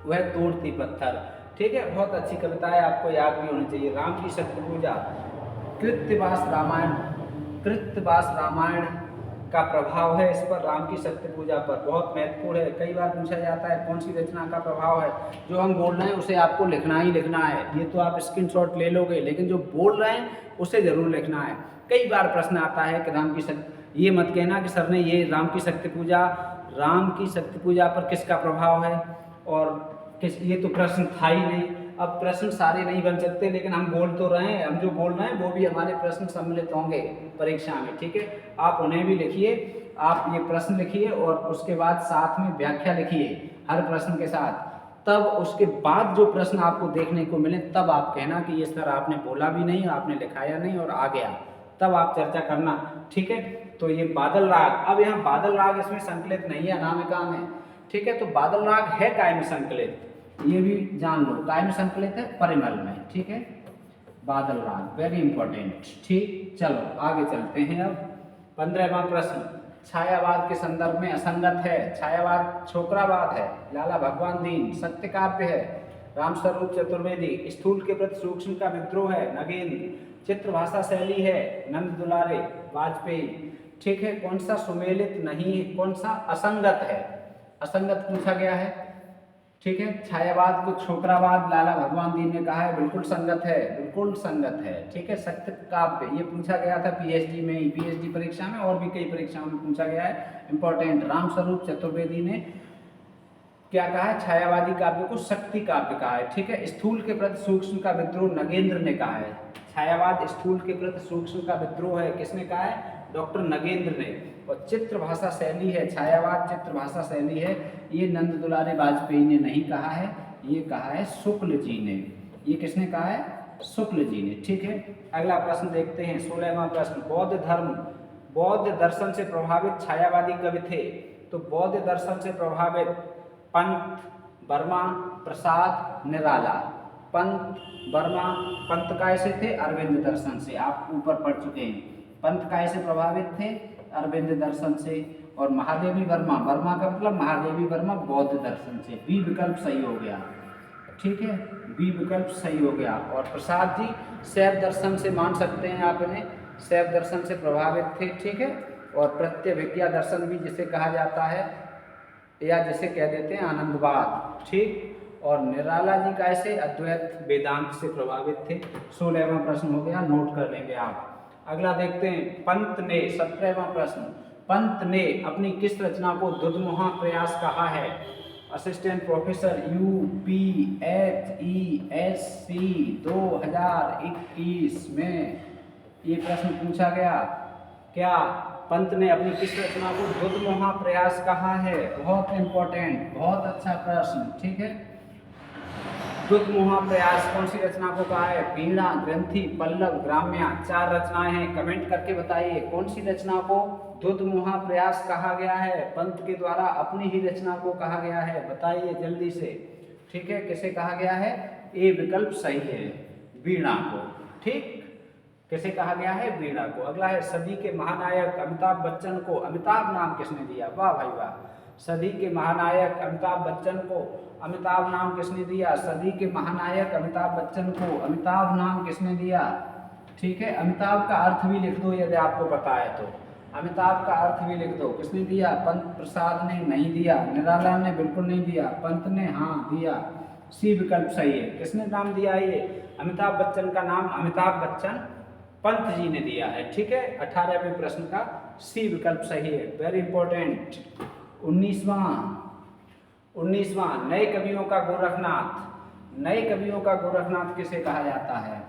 वह तोड़ती पत्थर। ठीक है। बहुत अच्छी कविता है, आपको याद भी होनी चाहिए। राम की शक्ति पूजा, कृत्यवास रामायण, कृत्यवास रामायण का प्रभाव है इस पर, राम की शक्ति पूजा पर, बहुत महत्वपूर्ण है। कई बार पूछा जाता है कौन सी रचना का प्रभाव है। जो हम बोल रहे हैं उसे आपको लिखना ही लिखना है। ये तो आप स्क्रीनशॉट ले लोगे, लेकिन जो बोल रहे हैं उसे जरूर लिखना है। कई बार प्रश्न आता है कि राम की शक्ति, ये मत कहना कि सर ने ये राम की शक्ति पूजा पर किसका प्रभाव है और किस, ये तो प्रश्न था ही नहीं। अब प्रश्न सारे नहीं बन सकते, लेकिन हम बोल तो रहे हैं, हम जो बोल रहे हैं वो भी हमारे प्रश्न सम्मिलित होंगे परीक्षा में। ठीक है। आप उन्हें भी लिखिए, आप ये प्रश्न लिखिए और उसके बाद साथ में व्याख्या लिखिए हर प्रश्न के साथ। तब उसके बाद जो प्रश्न आपको देखने को मिले तब आप कहना कि ये सर आपने बोला भी नहीं, आपने लिखाया नहीं और आ गया, तब आप चर्चा करना। ठीक है। तो ये बादल राग, अब यहाँ बादल राग इसमें संकलित नहीं है अनामिका में। ठीक है। तो बादल राग है काय में संकलित, ये भी जान लो। काय में संकलित है? परिमल में। ठीक है। बादल राग वेरी इंपॉर्टेंट। ठीक। चलो आगे चलते हैं। अब 15वां प्रश्न। छायावाद के संदर्भ में असंगत है। छायावाद छोकरावाद है। लाला भगवान दीन सत्य काव्य है। रामस्वरूप चतुर्वेदी स्थूल के प्रति सूक्ष्म का विद्रोह है। नगेंद्र चित्रभाषा शैली है। नंद दुलारे वाजपेयी। ठीक है। कौन सा सुमेलित नहीं, कौन सा असंगत है? असंगत पूछा गया है। ठीक है। छायावाद को छोकरावाद लाला भगवान दीन ने कहा है, बिल्कुल संगत है, बिल्कुल संगत है। ठीक है। सत्य काव्य ये पूछा गया था पीएचडी में, पीएचडी परीक्षा में और भी कई परीक्षाओं में पूछा गया है, इंपॉर्टेंट। रामस्वरूप चतुर्वेदी ने क्या कहा है? छायावादी काव्य को शक्ति काव्य कहा है। ठीक है। स्थूल के प्रति सूक्ष्म का विद्रोह नगेंद्र ने कहा है। छायावाद स्थूल के प्रति सूक्ष्म का विद्रोह है, किसने कहा है? डॉक्टर नगेंद्र ने। और चित्रभाषा शैली है, छायावाद चित्रभाषा शैली है, ये नंद दुलारे वाजपेयी ने नहीं कहा है, ये कहा है शुक्ल जी ने। ये किसने कहा है? शुक्ल जी ने। ठीक है। अगला प्रश्न देखते हैं, 16वां प्रश्न। बौद्ध दर्शन से प्रभावित छायावादी कवि थे। तो बौद्ध दर्शन से प्रभावित पंत, वर्मा, प्रसाद, निराला। पंत, वर्मा, पंत कैसे थे? अरविंद दर्शन से, आप ऊपर पढ़ चुके हैं। पंत कैसे प्रभावित थे? अरविंद दर्शन से। और महादेवी वर्मा, वर्मा का मतलब महादेवी वर्मा बौद्ध दर्शन से। बी विकल्प सही हो गया, ठीक है, बी विकल्प सही हो गया। और प्रसाद जी शैव दर्शन से मान सकते हैं आप इन्हें, शैव दर्शन से प्रभावित थे, ठीक है। और प्रत्यभिज्ञा दर्शन भी जिसे कहा जाता है, या जिसे कह देते हैं आनंदवाद, ठीक। और निराला जी कैसे? अद्वैत वेदांत से प्रभावित थे। 16वां प्रश्न हो गया, नोट कर लेंगे आप। अगला देखते हैं, पंत ने, 17वां प्रश्न, पंत ने अपनी किस रचना को दुधमुहा प्रयास कहा है? असिस्टेंट प्रोफेसर UPHESC 2021 में ये प्रश्न पूछा गया। क्या पंत ने अपनी किस रचना को दुधमुहा प्रयास कहा है? बहुत इंपॉर्टेंट, बहुत अच्छा प्रश्न, ठीक है। दुधमुहा प्रयास कौन सी रचना को कहा है? वीणा, ग्रंथि, पल्लव, ग्राम्या। 4 रचनाएं हैं, कमेंट करके बताइए कौन सी रचना को दुधमुहा प्रयास कहा गया है? पंत के द्वारा अपनी ही रचना को कहा गया है, बताइए जल्दी से, ठीक है। किसे कहा गया है? ए विकल्प सही है, वीणा को, ठीक। किसे कहा गया है? वीणा को। अगला है, सदी के महानायक अमिताभ बच्चन को अमिताभ नाम किसने दिया? वाह भाई वाह। सदी के महानायक अमिताभ बच्चन को अमिताभ नाम किसने दिया? सदी के महानायक अमिताभ बच्चन को अमिताभ नाम किसने दिया? ठीक है। अमिताभ का अर्थ भी लिख दो यदि आपको पता है तो, अमिताभ का अर्थ भी लिख दो। किसने दिया? पंत प्रसाद ने नहीं दिया, निराला ने बिल्कुल नहीं दिया, पंत ने हाँ दिया, सी विकल्प सही है। किसने नाम दिया ये? अमिताभ बच्चन का नाम अमिताभ बच्चन पंत जी ने दिया है, ठीक है। 18वें प्रश्न का सी विकल्प सही है, वेरी इंपॉर्टेंट। 19वां, नए कवियों का गोरखनाथ। नए कवियों का गोरखनाथ किसे कहा जाता है?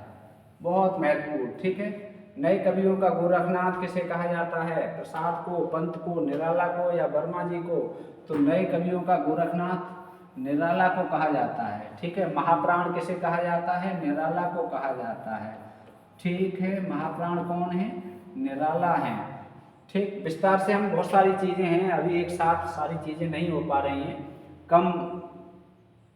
बहुत महत्वपूर्ण, ठीक है। नए कवियों का गोरखनाथ किसे कहा जाता है? प्रसाद को, पंत को, निराला को या वर्मा जी को? तो नए कवियों का गोरखनाथ निराला को कहा जाता है, ठीक है। महाप्राण किसे कहा जाता है? निराला को कहा जाता है, ठीक है। महाप्राण कौन है? निराला है, ठीक। विस्तार से हम बहुत सारी चीज़ें हैं, अभी एक साथ सारी चीज़ें नहीं हो पा रही हैं,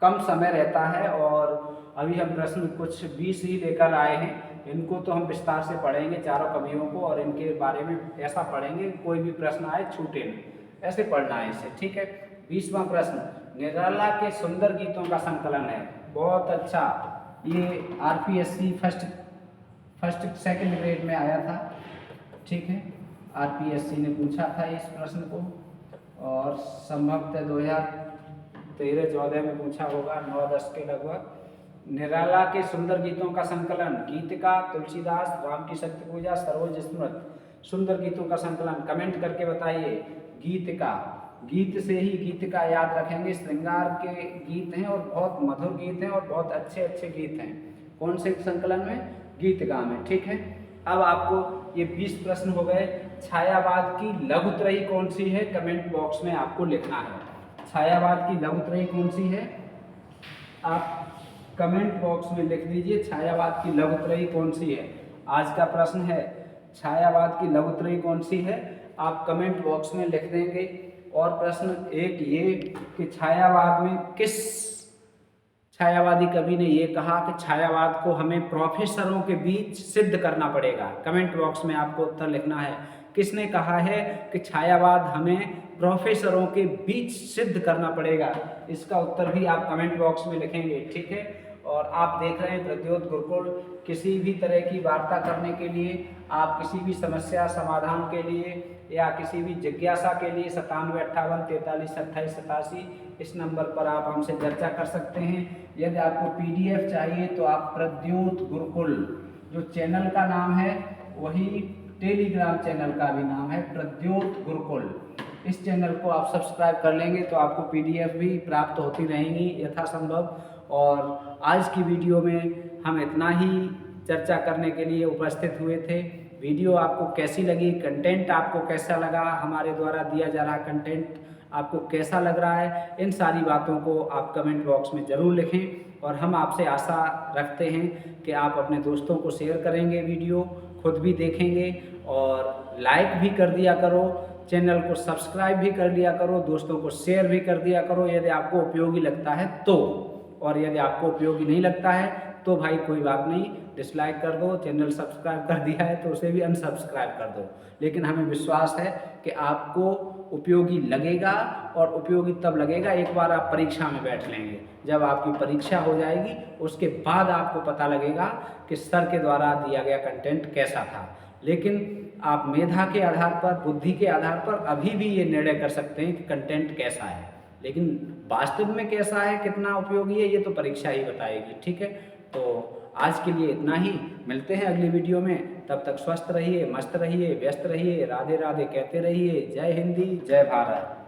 कम समय रहता है। और अभी हम प्रश्न कुछ 20 ही लेकर आए हैं, इनको तो हम विस्तार से पढ़ेंगे चारों कवियों को, और इनके बारे में ऐसा पढ़ेंगे कोई भी प्रश्न आए छूटे नहीं, ऐसे पढ़ना है इसे, ठीक है। 20वां प्रश्न, निराला के सुंदर गीतों का संकलन है। बहुत अच्छा, ये RPSC फर्स्ट सेकंड ग्रेड में आया था, ठीक है। RPSC ने पूछा था इस प्रश्न को, और संभवतः 2013-14 में पूछा होगा, 9-10 के लगभग। निराला के सुंदर गीतों का संकलन, गीतिका, तुलसीदास, राम की शक्ति पूजा, सरोज स्मृत। सुंदर गीतों का संकलन कमेंट करके बताइए। गीतिका, गीत से ही गीतिका याद रखेंगे, श्रृंगार के गीत हैं और बहुत मधुर गीत हैं और बहुत अच्छे अच्छे गीत हैं। कौन से संकलन में? गीतिका में, ठीक है। अब आपको ये 20 प्रश्न हो गए। छायावाद की लघुत्रयी कौन सी है? कमेंट बॉक्स में आपको लिखना है, छायावाद की लघुत्रयी कौन सी है? आप कमेंट बॉक्स में लिख दीजिए, छायावाद की लघुत्रयी कौन सी है। आज का प्रश्न है, छायावाद की लघुत्रयी कौन सी है? आप कमेंट बॉक्स में लिख देंगे। और प्रश्न एक ये कि छायावाद में किस छायावादी कवि ने ये कहा कि छायावाद को हमें प्रोफेसरों के बीच सिद्ध करना पड़ेगा? कमेंट बॉक्स में आपको उत्तर लिखना है, किसने कहा है कि छायावाद हमें प्रोफेसरों के बीच सिद्ध करना पड़ेगा? इसका उत्तर भी आप कमेंट बॉक्स में लिखेंगे, ठीक है। और आप देख रहे हैं प्रद्योत गुरुकुल, किसी भी तरह की वार्ता करने के लिए, आप किसी भी समस्या समाधान के लिए या किसी भी जिज्ञासा के लिए 9758432887 इस नंबर पर आप हमसे चर्चा कर सकते हैं। यदि आपको PDF चाहिए तो आप प्रद्योत गुरुकुल, जो चैनल का नाम है वही टेलीग्राम चैनल का भी नाम है, प्रद्योत गुरुकुल। इस चैनल को आप सब्सक्राइब कर लेंगे तो आपको PDF भी प्राप्त होती रहेंगी यथासंभव। और आज की वीडियो में हम इतना ही चर्चा करने के लिए उपस्थित हुए थे। वीडियो आपको कैसी लगी, कंटेंट आपको कैसा लगा, हमारे द्वारा दिया जा रहा कंटेंट आपको कैसा लग रहा है, इन सारी बातों को आप कमेंट बॉक्स में ज़रूर लिखें। और हम आपसे आशा रखते हैं कि आप अपने दोस्तों को शेयर करेंगे, वीडियो खुद भी देखेंगे और लाइक भी कर दिया करो, चैनल को सब्सक्राइब भी कर लिया करो, दोस्तों को शेयर भी कर दिया करो यदि आपको उपयोगी लगता है तो। और यदि आपको उपयोगी नहीं लगता है तो भाई कोई बात नहीं, डिसलाइक कर दो। चैनल सब्सक्राइब कर दिया है तो उसे भी अनसब्सक्राइब कर दो। लेकिन हमें विश्वास है कि आपको उपयोगी लगेगा, और उपयोगी तब लगेगा एक बार आप परीक्षा में बैठ लेंगे। जब आपकी परीक्षा हो जाएगी उसके बाद आपको पता लगेगा कि सर के द्वारा दिया गया कंटेंट कैसा था। लेकिन आप मेधा के आधार पर, बुद्धि के आधार पर अभी भी ये निर्णय कर सकते हैं कि कंटेंट कैसा है, लेकिन वास्तव में कैसा है, कितना उपयोगी है, ये तो परीक्षा ही बताएगी। ठीक है, तो आज के लिए इतना ही। मिलते हैं अगली वीडियो में, तब तक स्वस्थ रहिए, मस्त रहिए, व्यस्त रहिए, राधे राधे कहते रहिए। जय हिंदी, जय भारत।